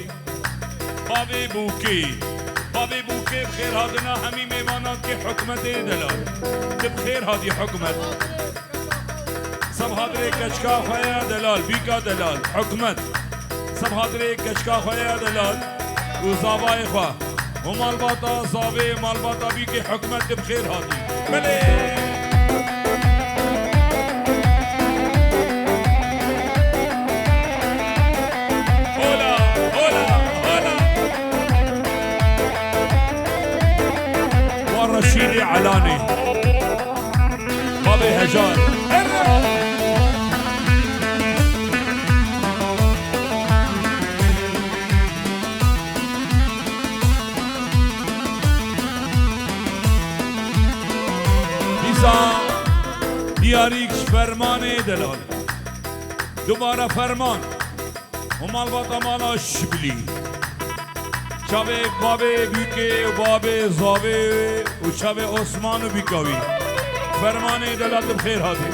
هادی بابی بوکی بابی بوکی بخیر هادنا همین میوانات که حکمت دلال بخیر هادی حکمت سب حاضر کشکا خویا دلال بیکا دلال حکمت سب حاضر کشکا خویا دلال و زابای خواه و مالباتا زابه مالباتا بیکی حکمت بخیر هادی بله رشيدي علاني بابي هجان دیزا دیاریکش فرمان دلال دوباره فرمان و مالباتا مالا شبلی چاوه بابه بیکه و بابه زاوه و چاوه عثمان و بیکاوی فرمان دلال بخیر هادی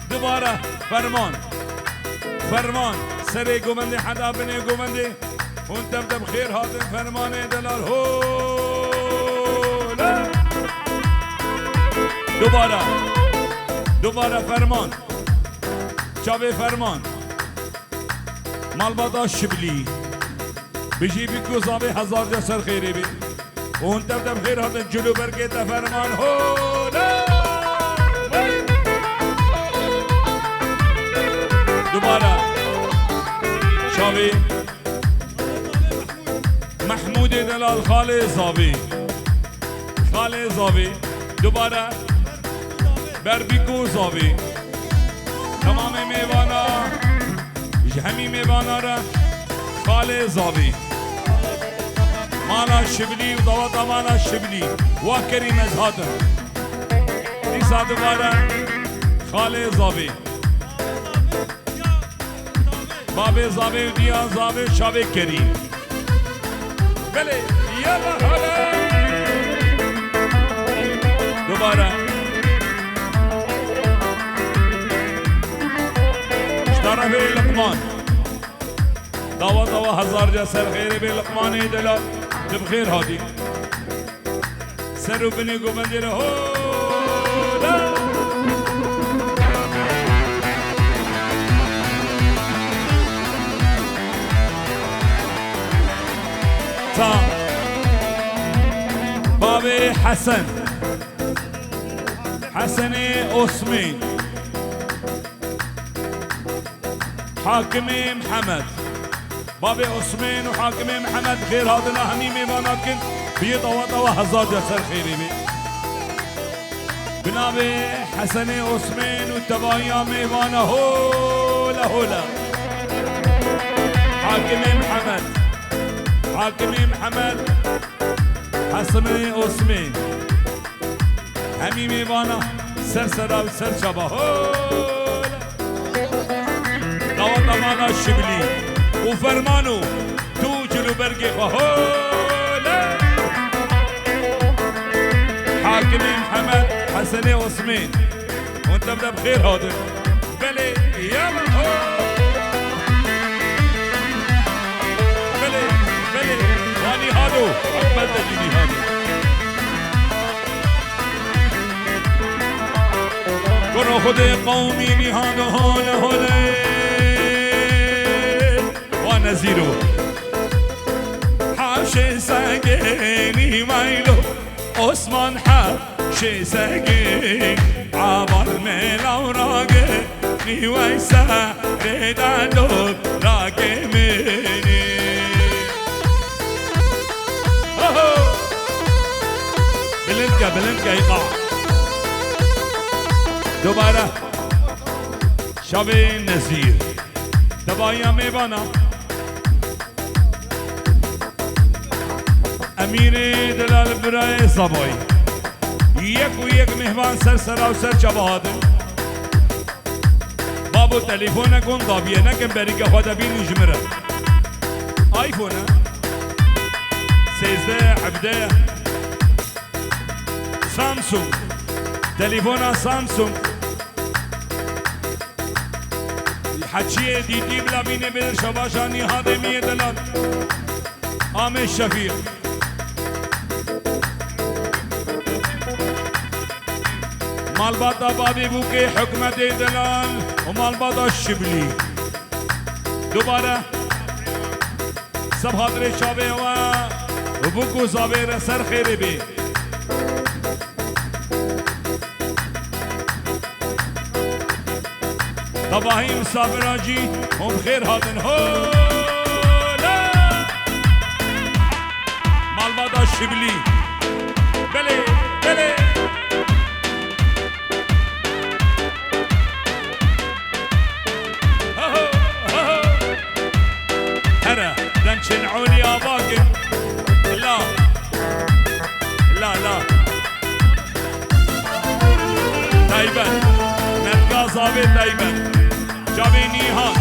دوباره فرمان سر گوونده حدا بنه گوونده اون تبدأ بخیر هادی فرمان دلال هولا دوباره فرمان چاوه فرمان مالبادا شبلی بجي بيكو صابي هزار جسر خيري بي وانت بدأ بخير هذا الجلو بركيت فرمان هولا دوباره شاوي محمود دلال خالي زاوي دوباره بربيكو زاوي تمام ميوانا همي ميوانا را خالي زاوي مالا شبلی و دوتا مالا شبلی و کریم از هاتن دیسا دوباره خاله زاوی بابه زاوی و دیا زاوی شاوی کریم بله یلا حالا دوباره طرف لقمان دوا هزار جسر خيري بلقماني دلال بخير هادي سرو بني قومندير هولا تا بابي حسن عثمان حاكمي محمد بابي عثمان وحاكمي محمد خير هذا هميمي ولكن بيطوى هزار جسر خيري بي بنابي حسن عثمان وتبايا ميوانا هولا حاكمي محمد حسن عثمان هميمي وانا سرسرا وسر شبا هولا دعوة مانا الشبلي وفرمانو تو جلو برقي وهولا حاكمي محمد حسن عثمان وانت بدأ بخير هذا بلي يلا هو بلي واني هادو أكبر تجيني هادو كنو خد قومي نهانو هولا نزيرو حاشي ساقيني مايلو عثمان حاشي ساقيني عبر ميلا وراقيني ويسا ريدا دوب راقي مني بلنكا يقع دوباره شب نزیر دبایا میبانا امیر دلال برای زبای یک و یک مهمان سر سرا و سر چباده بابو تلیفون نکن دابیه نکن بری که خود بینی جمره آیفون 13 17 سامسونگ تليفونها سامسونگ حچیه دیدی بلا بینه بدر شباشانی هادمیه دلان آمه شفیق مالباتا بابی بوکی حکمت دلان و مالباتا شبلی دوباره سب حاضر شابه و بوکو زابه سر خیره بی تباهی مسافراجی هم خیر هاتن هولا مالباتا شبلی بله بله شنعوني يا باقي لا لا لا دايما نلقى صابي دايما جابي نيهان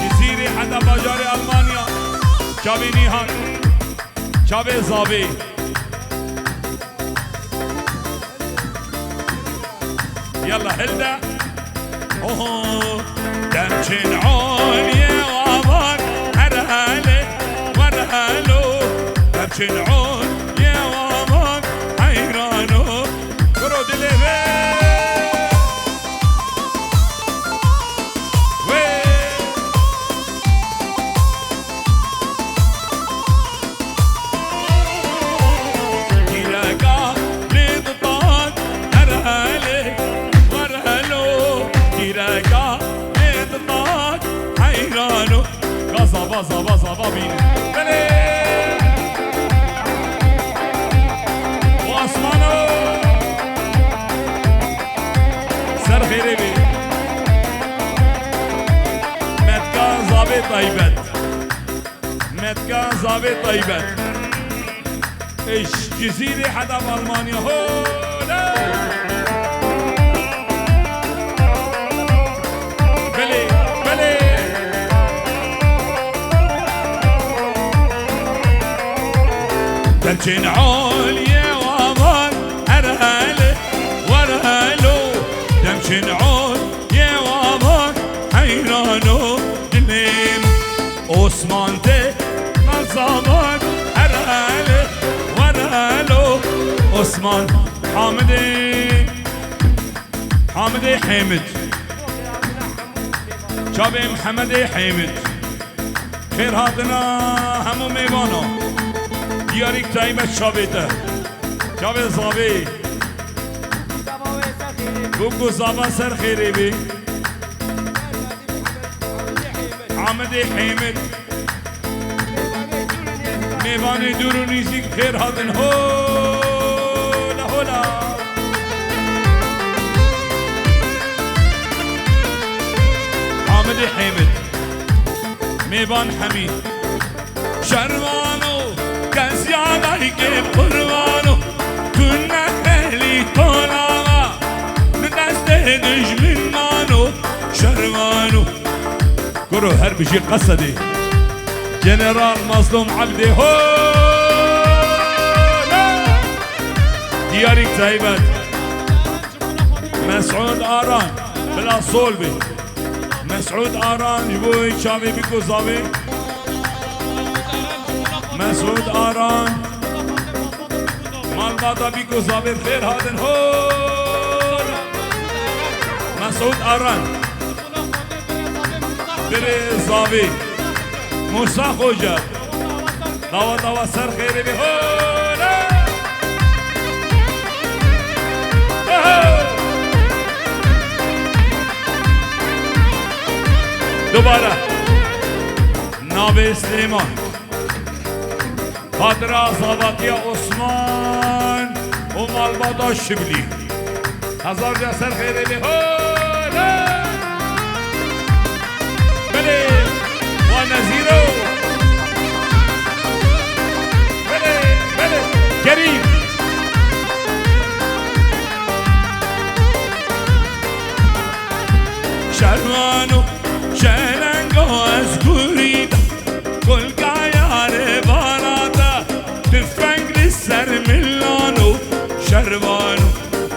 جزيري حتى بجاري ألمانيا جابي نيهان جابي صابي يلا هلدا اوه دم شنعوني واباك هرهالي ورهالو شنعون يا وامان حيرانو برو دلي كيراكا لضطاك هرهالي ورهالو كيراكا لضطاك حيرانو غصبا صبا صبا بين بلي سر خيري بي متكا زابي طيبت متكا زابي طيبت ايش جزيري حدا بألمانيا هولا بلي بلي تمشين عالية وامان أرهالي ورهالو شنعون يا وامان حيرانو دليم عثمان ده نظامان هرهالي ورهالو عثمان حامدي حامد شابي محمد حامد خير هاتنا همو ميوانا دياريك تايمة شابيته شابي صابي بوكو صابا سر خيري بي عمدي حامد ميواني دوروني سيك خير هاتن هولا هولا عمدي حامد ميوان حميد شروانو كزيانا يجيب قربانو كنا اهلي طولا دجمن مانو شرمانو كرو هر بشي قصدي جنرال مظلوم عبدي هو دياريك تايبت مسعود آران بلا صولبي مسعود آران يبوي شامي بيكو زابي مسعود آران مال بادا بيكو زابي خير هادن هو مسعود آران بري زابي موسى خوجا دوا دوا سر خيري بي هولا دوباره نابي سليمان خاطر صاباتي عثمان ومالبادا الشبلي هزار جا سر خيري بي هولا بلي ونزيرو بلي بلي كريم شروانو شلنگو از گوریدا گلگا یار بارادا تفنگ سر ملانو شروانو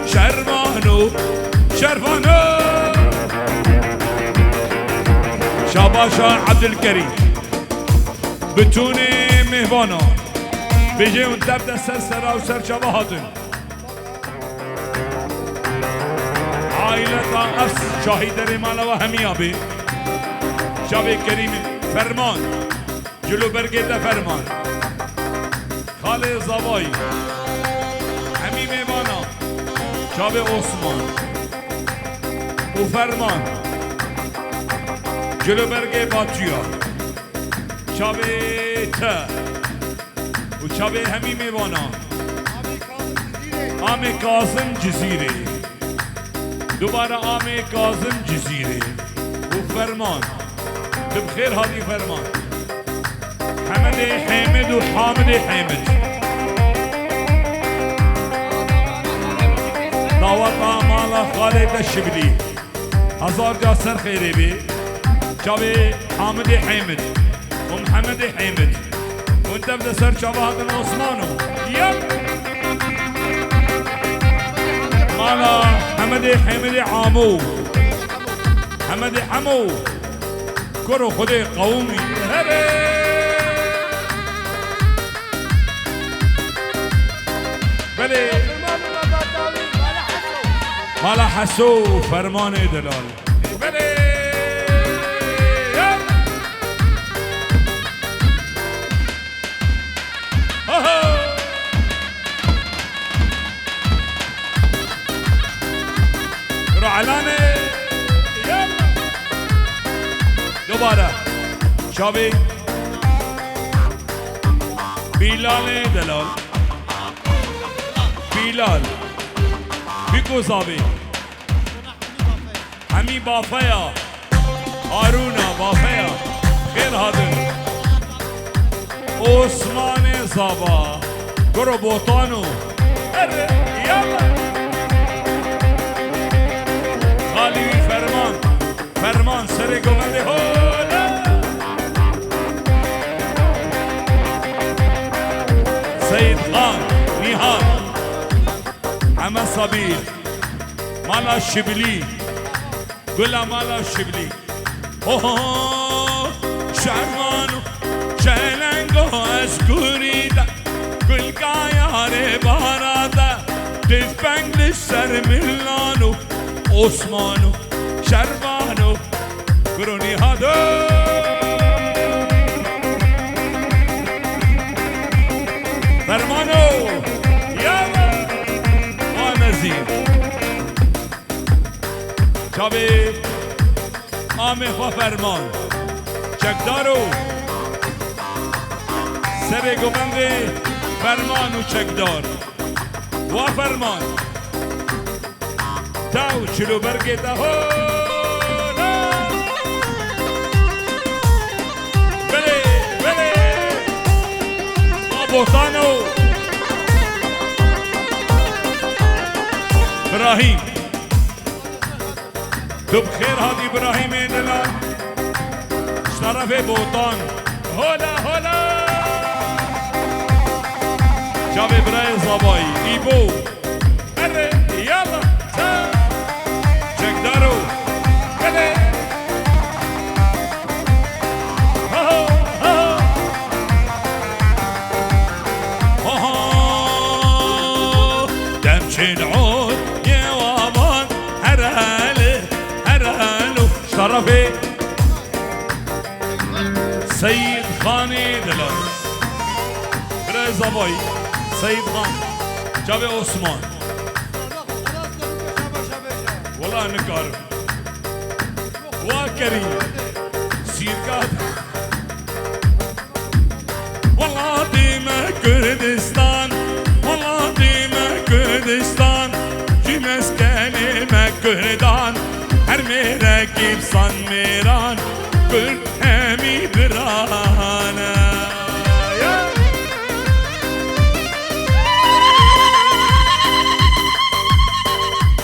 شروانو شروانو باشا عبد الكريم بتوني مهوانا بيجي ونتبدا سرسرة وسرشبة هاتن عائلة أفس شاهد رمالا وهمية بي شابي كريم فرمان جلو برگه فرمان خاله زوای همین میوانا شاب عثمان و فرمان جلو برگه باتیا شاب تا و شاب همین میوانا آم کاظم جزیره دوباره آم کاظم جزیره و فرمان بخير هذه فرمان حمد حامد وحامد حامد دعوة مالا خالد الشبلي هزار جاسر خيري بي شابي حامد حامد ومحمد حامد وانت بدأ سر شباب عثمانو يب مالا حمد حامد عامو حمد حمو كرو خدي قومي هبي بلي مالا حسو فرمان دلال بلي رو علاني دوباره شابي بلال دلال بلال بيكو صابي همي بافيا هارونا بافيا خير هادن عثمان صابا كرو بوطانو يلا خالي فرمان سري قمالي هولا سيد خان نهار حمد صبير مالا الشبلي قلا مالا الشبلي اوه شرمانو شلنگو اسكوريدا كل كاياري بارادا تفنگ لسر ملانو عثمانو شرمانو بروني هادو فرمانو ياما ونزير شابي آمي خوا فرمان چکدارو سر گوبنده فرمان و چکدار و فرمان تاو چلو برگه تا هولا بله بله بوطانو ابراهيم تو بخير هادي ابراهيم دلال شرف بوطان هولا هولا شاب ابراهيم زباي ايبو اره يلا تا چکدارو بله ها ها ها دمچین عود يوابان هرهالو شرفي سيد خاني دلال برای زبایی سيد خان جاب عثمان والله نكار وكريم سيركات والله ديما كردستان والله ديما كردستان جمس كلمة كردان هر مراكب صن ميران كرد همي برانا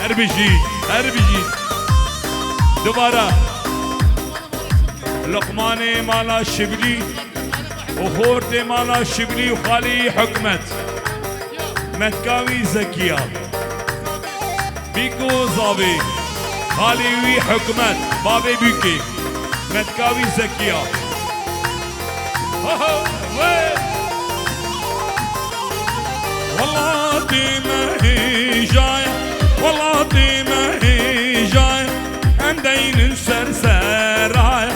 هر بيجي دوباره لقماني مالا الشبلي وخورتي مالا الشبلي وخالي حكمت متكاوي زكية بيكو زابي خالي وي حكمت بابي بيكي متكاوي زكية والله دي ما هي جاي والله دي ما هي جاي عندين سرسراي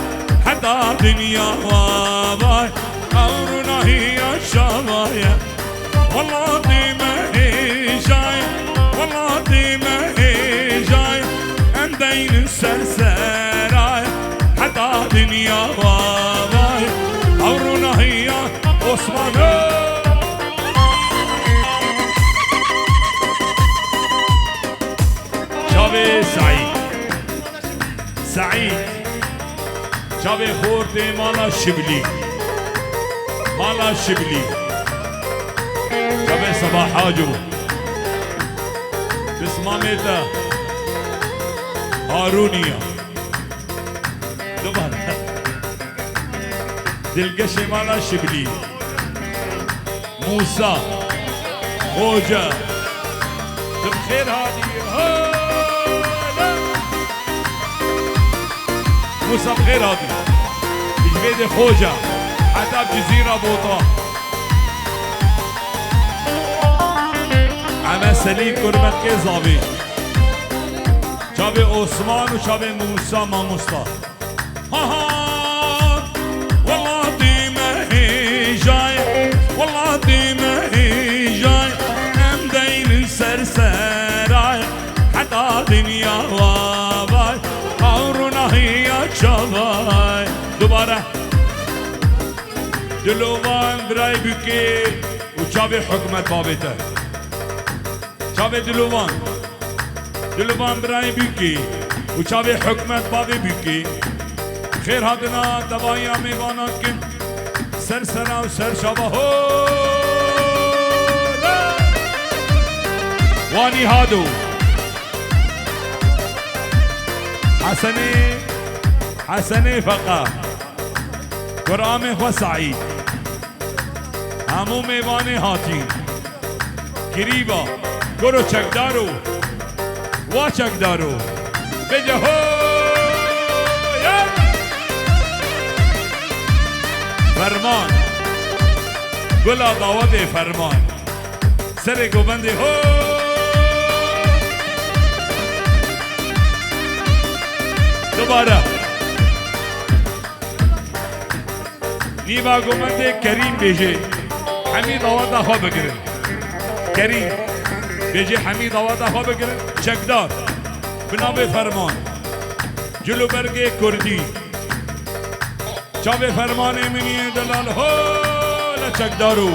حتى دنيا واباي أورنا هي الشوايا والله دي ما هي جاي والله دي ما هي جاي عندين سرسراي حتى دنيا واباي أورنا هي عثمان شابي سعيد سعيد شابي خورتي مالا الشبلي مالا الشبلي شابي صباح حاجو بسماميتا هارونيا دوباره دلقشي مالا الشبلي موسى خوجة بخير هادي موسى بخير هادي جبيد خوجة حتى بجزيرة بوطا عما سليم كرمت كيزابي شابي عثمان وشابي موسى ما مصطفى والله دي ما هي جاي والله دي ما هي جاي عمدين سرسراي حتى دنيا واباي أورنا هي شباي دوباره دلوان برای بکی وشابي حكمت بابته شابي دلوان برای بکی وشابي حكمت بابي بکی خير هادنا دوايا ميوانا كن سرسرا وسر شبه واني هادو حسني فقا قرآمي خو سعيد همو ميواني هاتين قريبا قرو چكدارو وا چكدارو بجه هو فرمان گلا دعوت فرمان سر گوبند هو دوباره نیما گوبند کریم بیجه حمید دعوت خواه بگیرن کریم بیجه حمید دعوت خواه بگیرن چکدار بنام فرمان جلو برگ کردی چاوه فرمان منی دلال هو لچکدارو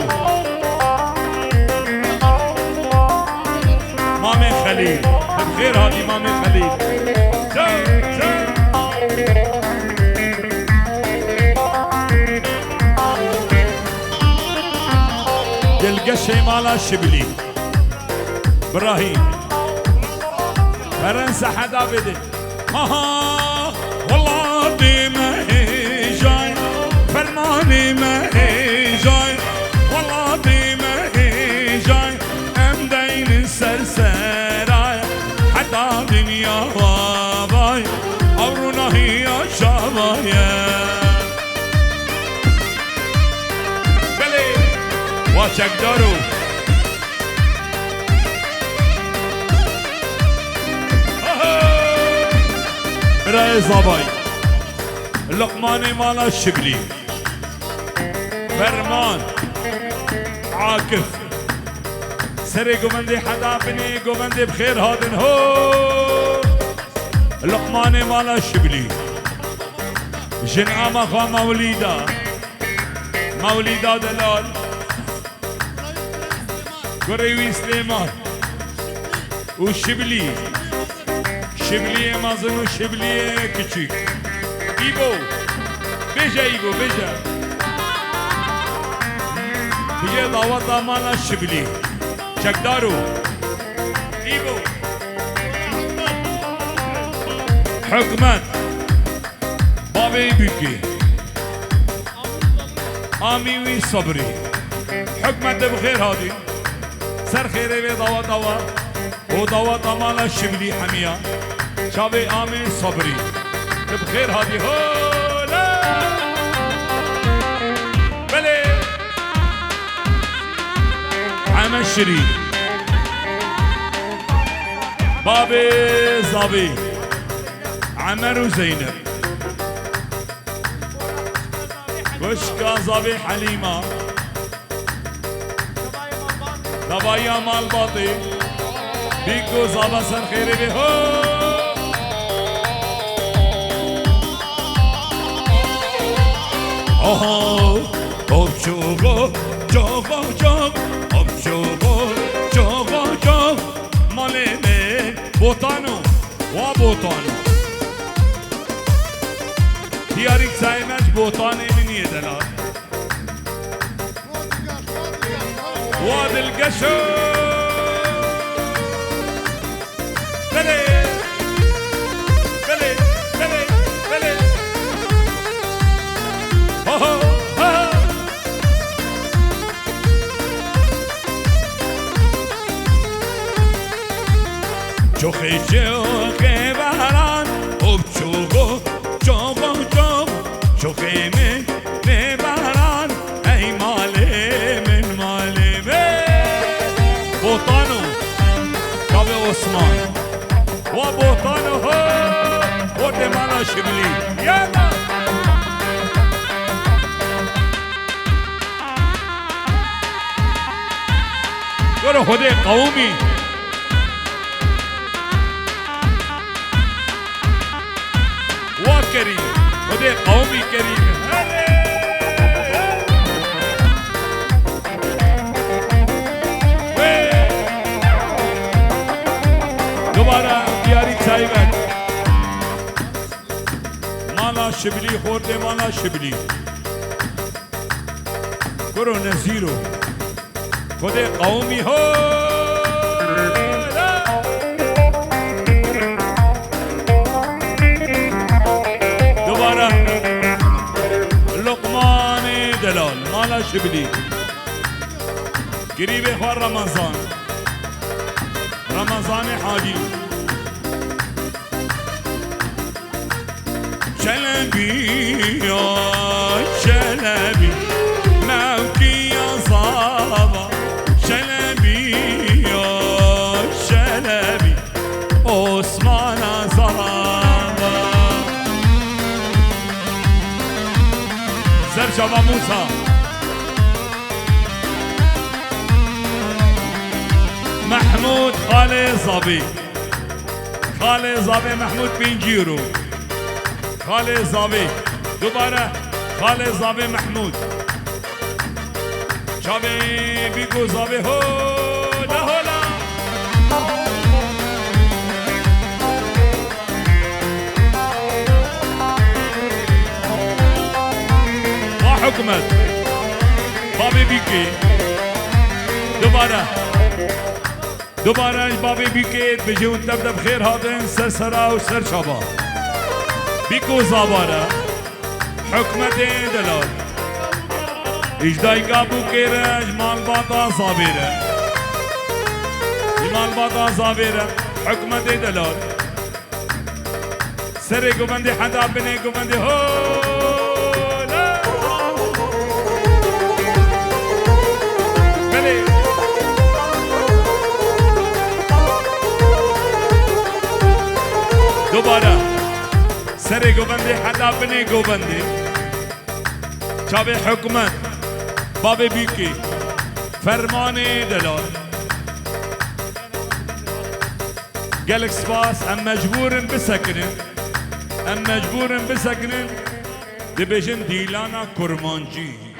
مام خلیل بخیر هادی مام خلیل دلگش مالا شبلی ابراهیم فرنسا حدا بده والله دي ما هي جاي فرماني ما هي جاي والله دي ما هي جاي امدين سرسراي حتى دنيا واباي أورنا هي شبايا بلي واشكدارو برای زابای لقمان مالا شبلی فرمان عاکف سر گومندی حدا بنی گومندی بخیر هادن هو لقمان مالا شبلی جنعام خوا مولیدا دلال گریوی سلیمان و شبلی شبلیه مازن و شبلیه küçük ایبو بیجا ایبو بیجا بیجا دعوت آمانا شبلی چکدارو ایبو حکمت بابی بکی آمیوی صبری حکمت بخیر هادی سر خیره بی دعوت و دعوت آمانا شبلی حمیا شابي آمين صبري بخير هادي هو شرين بابي زابي عمر وزينب وشكا زابي حليمة دبايا مال باطي بيكو زابا سر خيري بهو آها obçuğu çoğu çok obçuğu çoğu çok maleme botano wa botano diyarik saymaç botane min yedelar wa dilgaşo bele bele bele bele ho چوخی چوخی باران اوب چوگو چوگو چوگ چوخی می باران ای مالی من مالی بوتانو کاب عثمان و بوتانو ها و دمانا شبلی یالا گرو خود قومی كريم ودي قومي كريم دوباره دياري تايبت مالا شبلي خورده مالا شبلي كرو نزيرو ودي قومي هو لقمان دلال مالا شبلی قریب خواه رمضان رمضان حاجی شلبی یا شلبی موکی یا صابا شلبی یا شلبی عثمان صابا سر شبا موسى محمود خالي صبي خالي صبي محمود بنجيرو خالي صبي دوباره خالي صبي محمود شبي بيكو صبي هولا هولا حكمت بابي بيكي دوباره بابي بيكي بيجي ونتبدا بخير هادين سرسرا وسر شبا بيكو زاباره حكمت دلال اجداي قابو كيرج مال باطا صابيره مال باطا صابيره حكمت دلال سري قبندي حدا بني قبندي هو دوباره سر گوبندی حدا بنی گوبندی چاب حکومت باب بیکی فرمان دلال گلک سپاس ام مجبورن بسکنن دی بیشن دیلانا کرمانجی